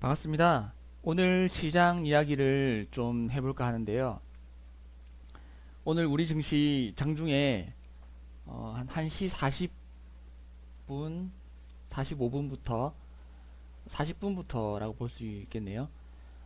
반갑습니다. 오늘 시장 이야기를 좀 해볼까 하는데요. 오늘 우리 증시 장중에 한 1시 40분, 45분부터 40분부터라고 볼 수 있겠네요.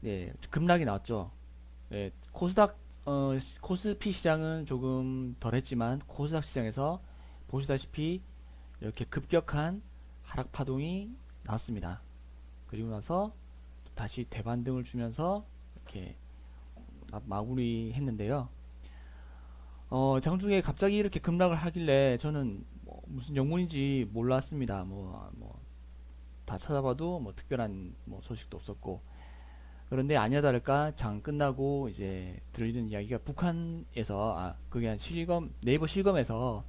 네, 급락이 나왔죠. 네, 코스피 시장은 조금 덜했지만 코스닥 시장에서 보시다시피 이렇게 급격한 하락 파동이 나왔습니다. 그리고 나서 다시 대반등을 주면서 이렇게 마무리했는데요. 장중에 갑자기 이렇게 급락을 하길래 저는 뭐 무슨 영문인지 몰랐습니다. 다 찾아봐도 뭐 특별한 뭐 소식도 없었고. 그런데 아니나 다를까 장 끝나고 이제 들리는 이야기가 북한에서 그게 한 실검 네이버 실검에서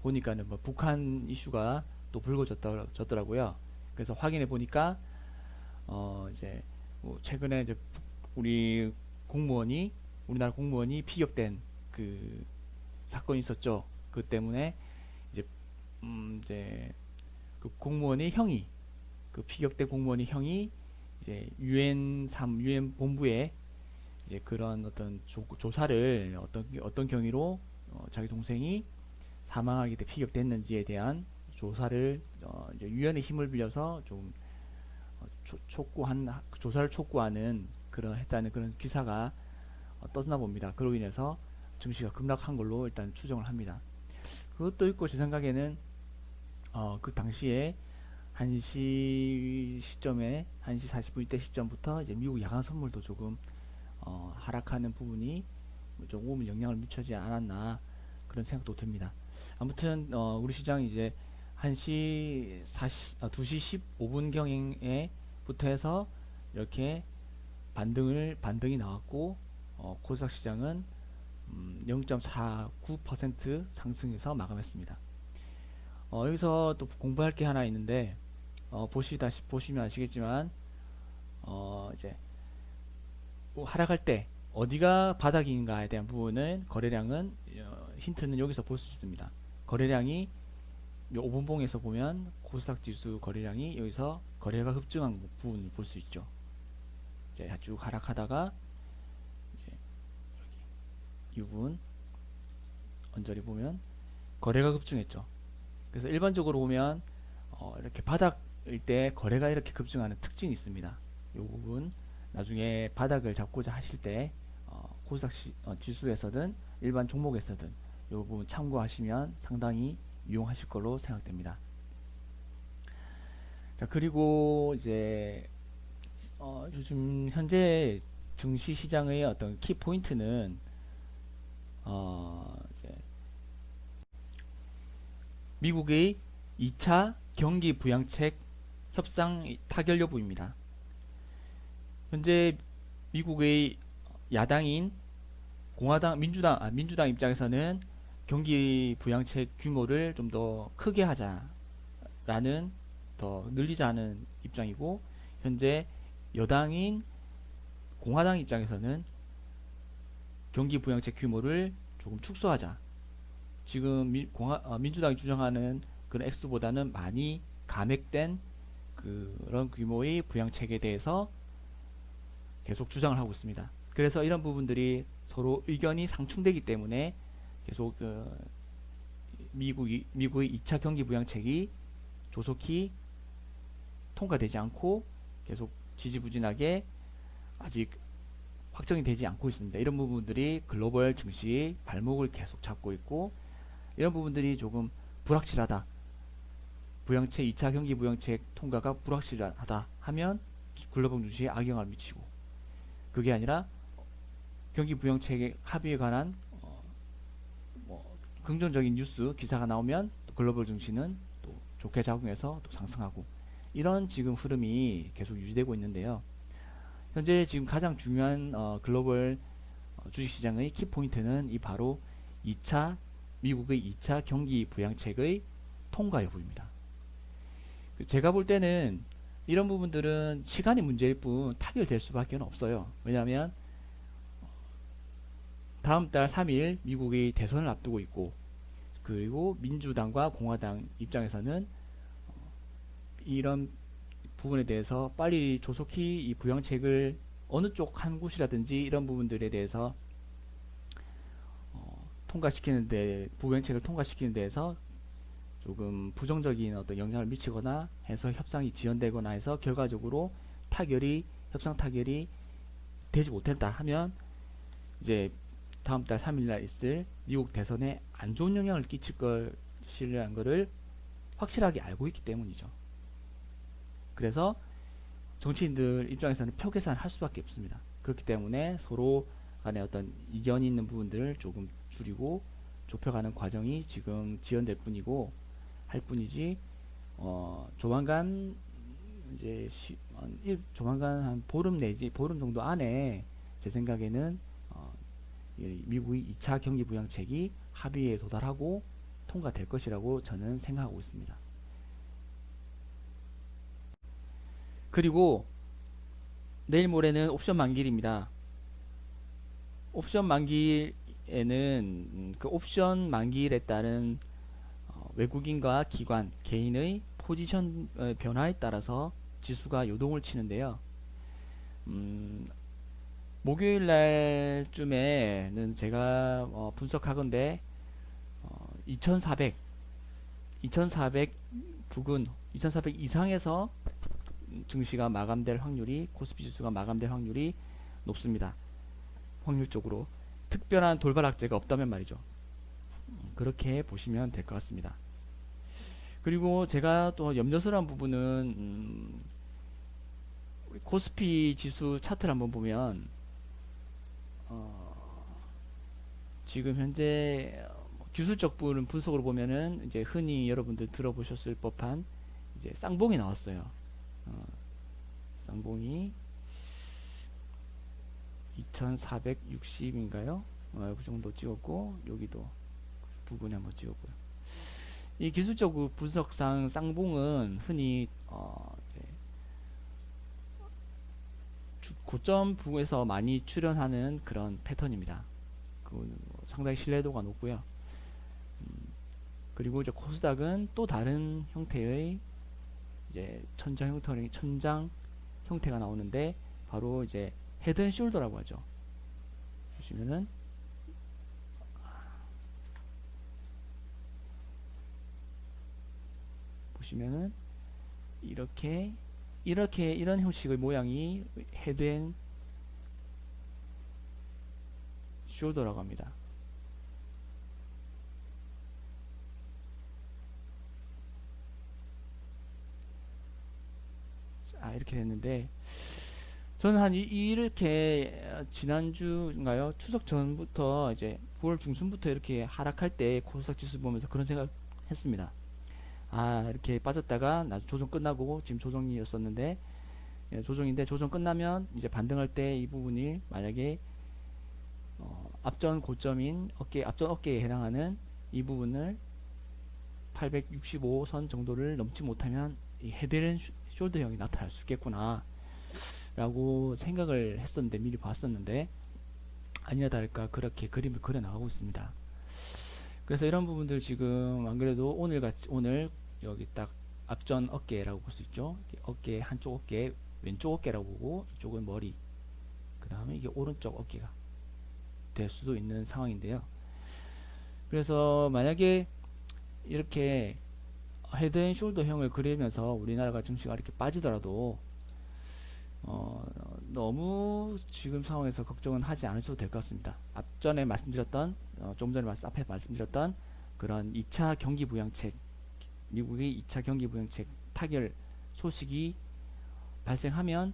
보니까는 뭐 북한 이슈가 또 불거졌더라고요. 그래서 확인해 보니까 이제 뭐 최근에 이제 우리 공무원이 우리나라 공무원이 피격된 그 사건이 있었죠. 그 때문에 이제 이제 그 공무원의 형이 그 피격된 공무원의 형이 이제 유엔 본부에 이제 그런 어떤 조사를 어떤 경위로 자기 동생이 사망하게 돼 피격됐는지에 대한 조사를 이제 유엔의 힘을 빌려서 좀 조사를 촉구하는 그런 했다는 그런 기사가 떴나 봅니다. 그로 인해서 증시가 급락한 걸로 일단 추정을 합니다. 그것도 있고 제 생각에는 그 당시에 1시 시점에 1시 40분 이때 시점부터 이제 미국 야간 선물도 조금 하락하는 부분이 조금 영향을 미치지 않았나 그런 생각도 듭니다. 아무튼 우리 시장 이제 2시 15분 경행에부터 해서 이렇게 반등이 나왔고 코스닥 시장은 0.49% 상승해서 마감했습니다. 여기서 또 공부할 게 하나 있는데 보시면 아시겠지만 이제 뭐 하락할 때 어디가 바닥인가에 대한 부분은 거래량은 힌트는 여기서 볼 수 있습니다. 거래량이 5분봉에서 보면 코스닥 지수 거래량이 여기서 거래가 급증한 부분을 볼 수 있죠. 이제 쭉 하락하다가 이제 여기 이 부분 언저리 보면 거래가 급증했죠. 그래서 일반적으로 보면 이렇게 바닥일 때 거래가 이렇게 급증하는 특징이 있습니다. 이 부분 나중에 바닥을 잡고자 하실 때 코스닥 지수에서든 일반 종목에서든 이 부분 참고하시면 상당히 유용하실 걸로 생각됩니다. 자, 그리고 이제 요즘 현재 증시 시장의 어떤 키 포인트는 이제 미국의 2차 경기 부양책 협상 타결 여부입니다. 현재 미국의 야당인 민주당 입장에서는 경기 부양책 규모를 좀 더 크게 하자라는 더 늘리자는 입장이고 현재 여당인 공화당 입장에서는 경기 부양책 규모를 조금 축소하자. 지금 민주당이 주장하는 그런 액수보다는 많이 감액된 그런 규모의 부양책에 대해서 계속 주장을 하고 있습니다. 그래서 이런 부분들이 서로 의견이 상충되기 때문에 계속 미국의 2차 경기 부양책이 조속히 통과되지 않고 계속 지지부진하게 아직 확정이 되지 않고 있습니다. 이런 부분들이 글로벌 증시의 발목을 계속 잡고 있고 이런 부분들이 조금 불확실하다. 2차 경기 부양책 통과가 불확실하다 하면 글로벌 증시에 악영향을 미치고 그게 아니라 경기 부양책의 합의에 관한 뭐 긍정적인 뉴스 기사가 나오면 또 글로벌 증시는 또 좋게 작용해서 또 상승하고 이런 지금 흐름이 계속 유지되고 있는데요. 현재 지금 가장 중요한 글로벌 주식시장의 키포인트는 이 바로 2차 미국의 2차 경기 부양책의 통과 여부입니다. 제가 볼 때는 이런 부분들은 시간의 문제일 뿐 타결될 수밖에 없어요. 왜냐하면 다음 달 3일 미국의 대선을 앞두고 있고 그리고 민주당과 공화당 입장에서는 이런 부분에 대해서 빨리 조속히 이 부양책을 어느 쪽 한 곳이라든지 이런 부분들에 대해서 통과시키는데 부양책을 통과시키는 데에서 조금 부정적인 어떤 영향을 미치거나 해서 협상이 지연되거나 해서 결과적으로 협상 타결이 되지 못했다 하면 이제 다음 달 3일날 있을 미국 대선에 안 좋은 영향을 끼칠 것이라는 것을 확실하게 알고 있기 때문이죠. 그래서 정치인들 입장에서는 표 계산을 할 수밖에 없습니다. 그렇기 때문에 서로 간에 어떤 이견이 있는 부분들을 조금 줄이고 좁혀가는 과정이 지금 지연될 뿐이고 할 뿐이지 조만간 이제 조만간 한 보름 내지 보름 정도 안에 제 생각에는 미국의 2차 경기 부양책이 합의에 도달하고 통과될 것이라고 저는 생각하고 있습니다. 그리고 내일 모레는 옵션 만기일입니다. 옵션 만기에는 그 옵션 만기일에 따른 외국인과 기관, 개인의 포지션 변화에 따라서 지수가 요동을 치는데요. 목요일 날쯤에는 제가 분석하건대 2400 부근 2400 이상에서 증시가 마감될 확률이 코스피 지수가 마감될 확률이 높습니다. 확률적으로 특별한 돌발 악재가 없다면 말이죠. 그렇게 보시면 될 것 같습니다. 그리고 제가 또 염려스러운 부분은 코스피 지수 차트를 한번 보면 지금 현재 기술적 부분 분석으로 보면은 이제 흔히 여러분들 들어보셨을 법한 이제 쌍봉이 나왔어요. 쌍봉이 2460인가요? 그 정도 찍었고 여기도 부분에 한번 찍었고요. 이 기술적 분석상 쌍봉은 흔히 고점 부에서 많이 출현하는 그런 패턴입니다. 상당히 신뢰도가 높고요. 그리고 이제 코스닥은 또 다른 형태의 이제 천장 형태가 나오는데 바로 이제 헤드앤숄더라고 하죠. 보시면은 이렇게 이런 형식의 모양이 헤드앤숄더라고 합니다. 이렇게 됐는데 저는 이렇게 지난주인가요? 추석 전부터 이제 9월 중순부터 이렇게 하락할 때 코스닥 지수 보면서 그런 생각 했습니다. 이렇게 빠졌다가 나중 조정 끝나고 지금 조정이었었는데 조정인데 조정 끝나면 이제 반등할 때 이 부분이 만약에 앞전 고점인 앞전 어깨에 해당하는 이 부분을 865선 정도를 넘지 못하면 이 헤드앤숄더형이 나타날 수 있겠구나 라고 생각을 했었는데 미리 봤었는데 아니나 다를까 그렇게 그림을 그려 나가고 있습니다. 그래서 이런 부분들 지금 안 그래도 오늘 여기 딱 앞전 어깨라고 볼 수 있죠. 어깨 한쪽 어깨 왼쪽 어깨라고 보고 이쪽은 머리 그 다음에 이게 오른쪽 어깨가 될 수도 있는 상황인데요. 그래서 만약에 이렇게 헤드앤숄더형을 그리면서 우리나라가 증시가 이렇게 빠지더라도 너무 지금 상황에서 걱정은 하지 않으셔도 될 것 같습니다. 앞전에 말씀드렸던 조금 전에 앞에 말씀드렸던 그런 2차 경기 부양책 미국의 2차 경기 부양책 타결 소식이 발생하면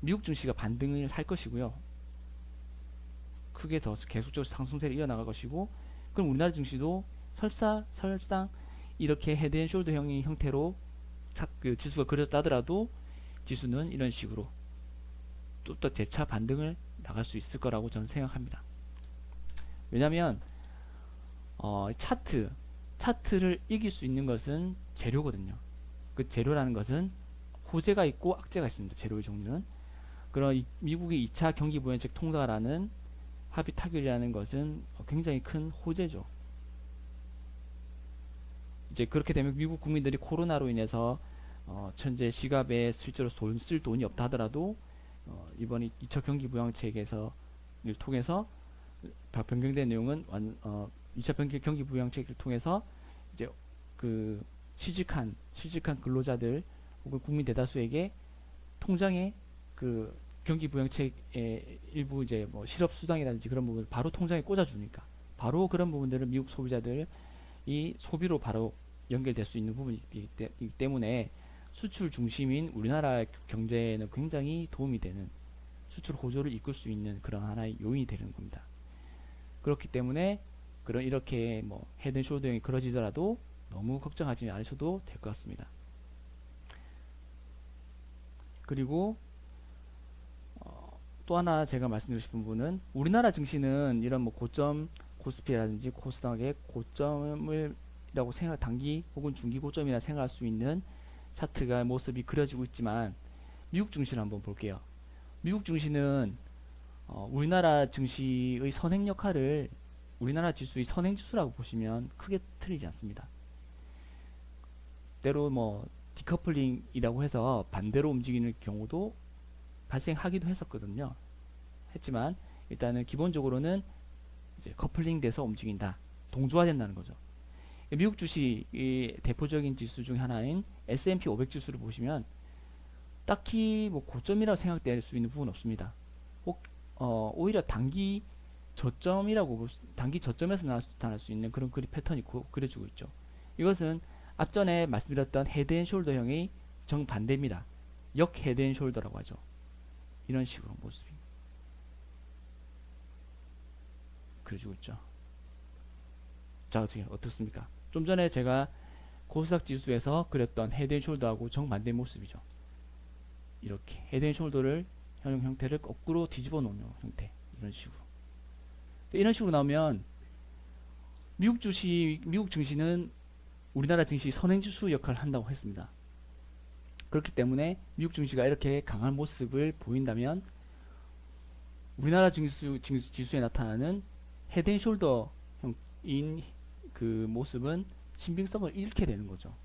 미국 증시가 반등을 할 것이고요. 크게 더 계속적으로 상승세를 이어나갈 것이고 그럼 우리나라 증시도 설상 이렇게 헤드앤숄더형의 형태로 그 지수가 그려졌다 하더라도 지수는 이런 식으로 또 재차 반등을 나갈 수 있을 거라고 저는 생각합니다. 왜냐면 차트를 이길 수 있는 것은 재료거든요. 그 재료라는 것은 호재가 있고 악재가 있습니다. 재료의 종류는. 그런 미국의 2차 경기 부양책 통과라는 합의 타결이라는 것은 굉장히 큰 호재죠. 이제 그렇게 되면 미국 국민들이 코로나로 인해서 현재 지갑에 실제로 돈 쓸 돈이 없다 하더라도 이번 2차 경기 부양책에서 를 통해서 변경된 내용은 2차 경기 부양책을 통해서 이제 그 실직한 근로자들 혹은 국민 대다수에게 통장에 그 경기 부양책의 일부 이제 뭐 실업 수당이라든지 그런 부분을 바로 통장에 꽂아주니까 바로 그런 부분들을 미국 소비자들이 소비로 바로 연결될 수 있는 부분이기 때문에 수출 중심인 우리나라 경제에는 굉장히 도움이 되는 수출 호조를 이끌 수 있는 그런 하나의 요인이 되는 겁니다. 그렇기 때문에 이렇게 뭐 헤드앤숄더형이 그러지더라도 너무 걱정하지 않으셔도 될 것 같습니다. 그리고 또 하나 제가 말씀드리고 싶은 부분은 우리나라 증시는 이런 뭐 고점 코스피라든지 코스닥의 고점이라고 단기 혹은 중기 고점이라 생각할 수 있는 차트가 모습이 그려지고 있지만 미국 증시를 한번 볼게요. 미국 증시는 우리나라 증시의 선행 역할을 우리나라 지수의 선행 지수라고 보시면 크게 틀리지 않습니다. 때로 뭐 디커플링이라고 해서 반대로 움직이는 경우도 발생하기도 했었거든요. 했지만 일단은 기본적으로는 이제 커플링 돼서 움직인다. 동조화된다는 거죠. 미국 주식의 대표적인 지수 중 하나인 S&P 500 지수를 보시면 딱히 뭐 고점이라고 생각될 수 있는 부분은 없습니다. 오히려 단기 저점에서 나타날 수 있는 그런 그립 패턴이 그려지고 있죠. 이것은 앞전에 말씀드렸던 헤드앤숄더형의 정반대입니다. 역 헤드앤숄더라고 하죠. 이런 식으로 모습이 그려지고 있죠. 자, 어떻습니까? 좀 전에 제가 코스닥 지수에서 그렸던 헤드앤숄더하고 정반대 모습이죠. 이렇게 헤드앤숄더를 형태를 거꾸로 뒤집어 놓는 형태, 이런 식으로. 이런 식으로 나오면 미국 증시는 우리나라 증시 선행지수 역할을 한다고 했습니다. 그렇기 때문에 미국 증시가 이렇게 강한 모습을 보인다면 우리나라 지수에 나타나는 헤드앤숄더인 그 모습은 신빙성을 잃게 되는 거죠.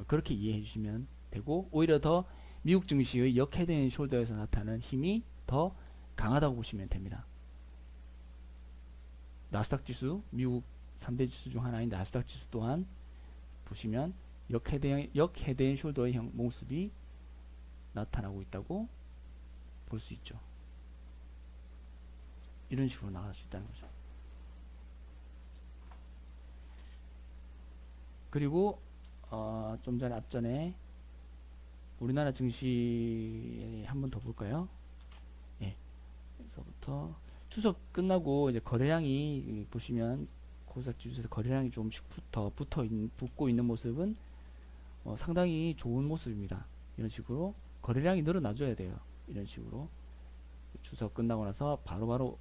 그렇게 이해해 주시면 되고, 오히려 더 미국 증시의 역 헤드앤숄더에서 나타나는 힘이 더 강하다고 보시면 됩니다. 나스닥 지수, 미국 3대 지수 중 하나인 나스닥 지수 또한 보시면 역 헤드앤숄더의 모습이 나타나고 있다고 볼 수 있죠. 이런 식으로 나갈 수 있다는 거죠. 그리고 좀 전에 앞전에 우리나라 증시 한 번 더 볼까요? 예. 그래서부터 추석 끝나고 이제 거래량이 보시면 코스닥 지수에서 거래량이 조금씩 붙고 있는 모습은 상당히 좋은 모습입니다. 이런 식으로 거래량이 늘어나줘야 돼요. 이런 식으로 추석 끝나고 나서 바로바로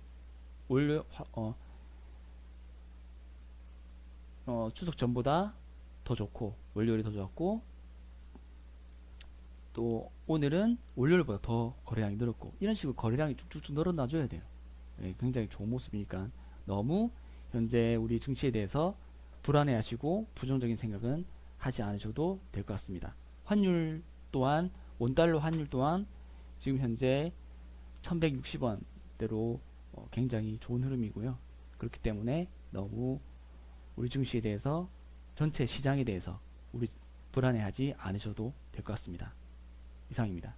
추석 전보다 더 좋고 월요일이 더 좋았고 또 오늘은 월요일보다 더 거래량이 늘었고 이런 식으로 거래량이 쭉쭉쭉 늘어나줘야 돼요. 예, 굉장히 좋은 모습이니까 너무 현재 우리 증시에 대해서 불안해하시고 부정적인 생각은 하지 않으셔도 될 것 같습니다. 환율 또한 원달러 환율 또한 지금 현재 1160원대로 굉장히 좋은 흐름이고요. 그렇기 때문에 너무 우리 증시에 대해서 전체 시장에 대해서 우리 불안해하지 않으셔도 될 것 같습니다. 이상입니다.